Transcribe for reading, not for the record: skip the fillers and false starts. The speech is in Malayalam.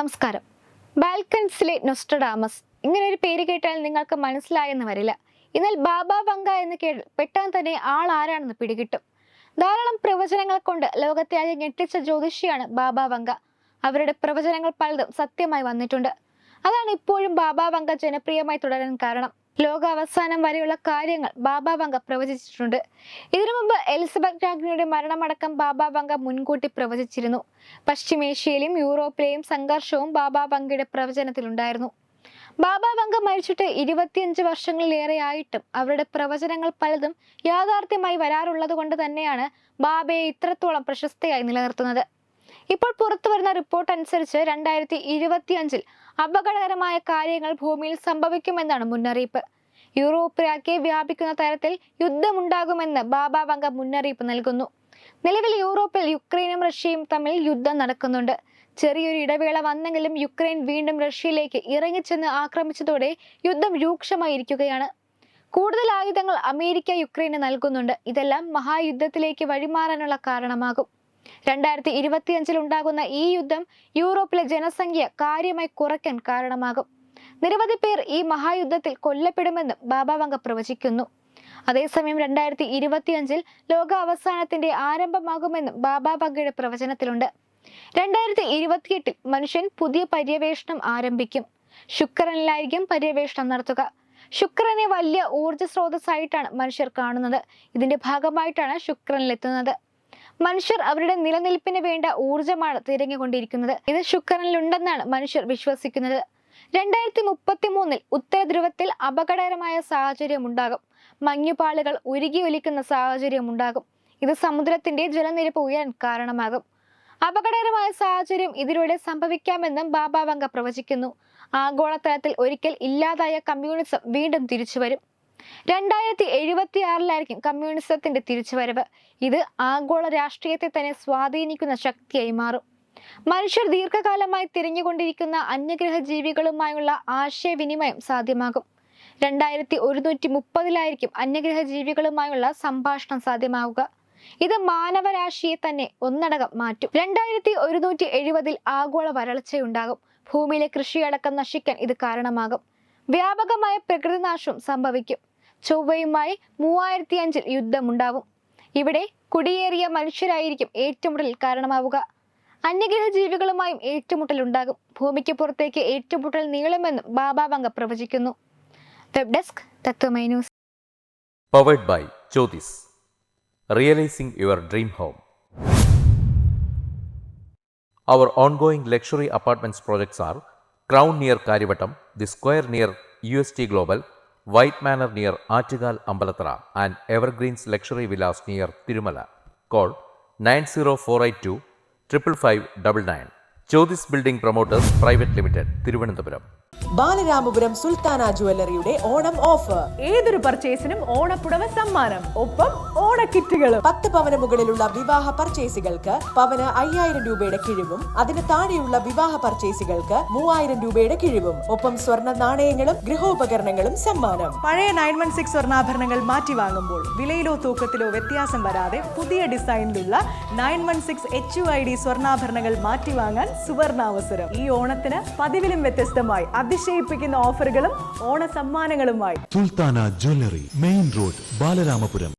നമസ്കാരം. ബാൽക്കൻസിലെ നൊസ്ട്രഡാമസ് ഇങ്ങനെ ഒരു പേര് കേട്ടാൽ നിങ്ങൾക്ക് മനസ്സിലായെന്ന് വരില്ല. എന്നാൽ ബാബ വങ്ക എന്ന് പെട്ടെന്ന് തന്നെ ആൾ ആരാണെന്ന് പിടികിട്ടും. ധാരാളം പ്രവചനങ്ങൾ കൊണ്ട് ലോകത്തെ ആകെ ഞെട്ടിച്ച ജ്യോതിഷിയാണ് ബാബ വങ്ക. അവരുടെ പ്രവചനങ്ങൾ പലതും സത്യമായി വന്നിട്ടുണ്ട്. അതാണ് ഇപ്പോഴും ബാബ വങ്ക ജനപ്രിയമായി തുടരാൻ കാരണം. ലോകാവസാനം വരെയുള്ള കാര്യങ്ങൾ ബാബ വങ്ക പ്രവചിച്ചിട്ടുണ്ട്. ഇതിനു മുമ്പ് എലിസബത്ത് രാജ്ഞിയുടെ മരണമടക്കം ബാബ വങ്ക മുൻകൂട്ടി പ്രവചിച്ചിരുന്നു. പശ്ചിമേഷ്യയിലെയും യൂറോപ്പിലെയും സംഘർഷവും ബാബ വങ്കയുടെ പ്രവചനത്തിലുണ്ടായിരുന്നു. ബാബ വങ്ക മരിച്ചിട്ട് 25 വർഷങ്ങളിലേറെ ആയിട്ടും അവരുടെ പ്രവചനങ്ങൾ പലതും യാഥാർത്ഥ്യമായി വരാറുള്ളത് കൊണ്ട് തന്നെയാണ് ബാബയെ ഇത്രത്തോളം പ്രശസ്തയായി നിലനിർത്തുന്നത്. ഇപ്പോൾ പുറത്തു വരുന്ന റിപ്പോർട്ട് അനുസരിച്ച് 2025 അപകടകരമായ കാര്യങ്ങൾ ഭൂമിയിൽ സംഭവിക്കുമെന്നാണ് മുന്നറിയിപ്പ്. യൂറോപ്പിലേക്ക് വ്യാപിക്കുന്ന തരത്തിൽ യുദ്ധമുണ്ടാകുമെന്ന് ബാബ വങ്ക മുന്നറിയിപ്പ് നൽകുന്നു. നിലവിൽ യൂറോപ്പിൽ യുക്രൈനും റഷ്യയും തമ്മിൽ യുദ്ധം നടക്കുന്നുണ്ട്. ചെറിയൊരു ഇടവേള വന്നെങ്കിലും യുക്രൈൻ വീണ്ടും റഷ്യയിലേക്ക് ഇറങ്ങിച്ചെന്ന് ആക്രമിച്ചതോടെ യുദ്ധം രൂക്ഷമായിരിക്കുകയാണ്. കൂടുതൽ ആയുധങ്ങൾ അമേരിക്ക യുക്രൈന് നൽകുന്നുണ്ട്. ഇതെല്ലാം മഹായുദ്ധത്തിലേക്ക് വഴിമാറാനുള്ള കാരണമാകും. 2025 ഉണ്ടാകുന്ന ഈ യുദ്ധം യൂറോപ്പിലെ ജനസംഖ്യ കാര്യമായി കുറയ്ക്കാൻ കാരണമാകും. നിരവധി പേർ ഈ മഹായുദ്ധത്തിൽ കൊല്ലപ്പെടുമെന്നും ബാബ വങ്ക പ്രവചിക്കുന്നു. അതേസമയം 2025 ലോകാവസാനത്തിന്റെ ആരംഭമാകുമെന്നും ബാബ വങ്കയുടെ പ്രവചനത്തിലുണ്ട്. 2028 മനുഷ്യൻ പുതിയ പര്യവേഷണം ആരംഭിക്കും. ശുക്രനിലായിരിക്കും പര്യവേഷണം നടത്തുക. ശുക്രനെ വലിയ ഊർജ്ജ സ്രോതസ്സായിട്ടാണ് മനുഷ്യർ കാണുന്നത്. ഇതിന്റെ ഭാഗമായിട്ടാണ് ശുക്രനിലെത്തുന്നത്. മനുഷ്യർ അവരുടെ നിലനിൽപ്പിന് വേണ്ട ഊർജമാണ് തിരഞ്ഞുകൊണ്ടിരിക്കുന്നത്. ഇത് ശുക്രനിലുണ്ടെന്നാണ് മനുഷ്യർ വിശ്വസിക്കുന്നത്. 2033 ഉത്തര ധ്രുവത്തിൽ അപകടകരമായ സാഹചര്യം ഉണ്ടാകും. മഞ്ഞുപാളുകൾ ഉരുകി ഒലിക്കുന്ന സാഹചര്യം ഉണ്ടാകും. ഇത് സമുദ്രത്തിന്റെ ജലനിരപ്പ് ഉയരാൻ കാരണമാകും. അപകടകരമായ സാഹചര്യം ഇതിലൂടെ സംഭവിക്കാമെന്നും ബാബ വങ്ക പ്രവചിക്കുന്നു. ആഗോളതലത്തിൽ ഒരിക്കൽ ഇല്ലാതായ കമ്മ്യൂണിസം വീണ്ടും തിരിച്ചുവരും. 2076 കമ്മ്യൂണിസത്തിന്റെ തിരിച്ചുവരവ്. ഇത് ആഗോള രാഷ്ട്രീയത്തെ തന്നെ സ്വാധീനിക്കുന്ന ശക്തിയായി മാറും. മനുഷ്യർ ദീർഘകാലമായി തിരഞ്ഞുകൊണ്ടിരിക്കുന്ന അന്യഗ്രഹ ജീവികളുമായുള്ള ആശയവിനിമയം സാധ്യമാകും. 2130 അന്യഗ്രഹ ജീവികളുമായുള്ള സംഭാഷണം സാധ്യമാവുക. ഇത് മാനവരാശിയെ തന്നെ ഒന്നടങ്കം മാറ്റും. 2170 ആഗോള വരൾച്ചയുണ്ടാകും. ഭൂമിയിലെ കൃഷിയടക്കം നശിക്കാൻ ഇത് കാരണമാകും. വ്യാപകമായ പ്രകൃതിനാശം സംഭവിക്കും. ചൊവ്വയുമായി 3005 യുദ്ധമുണ്ടാവും. ഇവിടെ കുടിയേറിയ മനുഷ്യരായിരിക്കും ഏറ്റുമുട്ടലിൽ കാരണമാവുക. അന്യഗ്രഹ ജീവികളുമായും ഏറ്റുമുട്ടൽ ഉണ്ടാകും. ഭൂമിക്ക് പുറത്തേക്ക് ഏറ്റുമുട്ടൽ നീളുമെന്നും ബാബ വങ്ക പ്രവചിക്കുന്നു. Web desk Tatvamayi news. Powered by Jyothis. Realising your dream home. Our ongoing luxury apartments projects are Crown near Karivattam, The Square near UST Global, White Manor near Aattugal Ambalathara, and Evergreens Luxury Villas near Tirumala. Call 90482 55599. Jyothis Building Promoters Private Limited, Thiruvananthapuram. Balaramapuram Sultana ജുവല്ലറിയുടെ ഓണം ഓഫർ. ഏതൊരു പർച്ചേസിനും ഓണപ്പുടവ സമ്മാനം, ഒപ്പം ഓണക്കിറ്റുകളും. 10 പവന് മുകളിലുള്ള വിവാഹ പർച്ചേസുകൾക്ക് പവന് 5000 രൂപയുടെ കിഴിവും, അതിന് താഴെയുള്ള വിവാഹ പർച്ചേസുകൾക്ക് 3000 രൂപയുടെ കിഴിവും, ഒപ്പം സ്വർണ്ണ നാണയങ്ങളും ഗൃഹോപകരണങ്ങളും സമ്മാനം. പഴയ 916 സ്വർണ്ണാഭരണങ്ങൾ മാറ്റി വാങ്ങുമ്പോൾ വിലയിലോ തൂക്കത്തിലോ വ്യത്യാസം വരാതെ പുതിയ ഡിസൈനിലുള്ള 916 HUID സ്വർണ്ണാഭരണങ്ങൾ മാറ്റി വാങ്ങാൻ സുവർണാവസരം. ഈ ഓണത്തിന് പതിവിലും വ്യത്യസ്തമായി അതിശയിപ്പിക്കുന്ന ഓഫറുകളും ഓണ സമ്മാനങ്ങളുമായി Sultana jewellery, main road, Balaramapuram.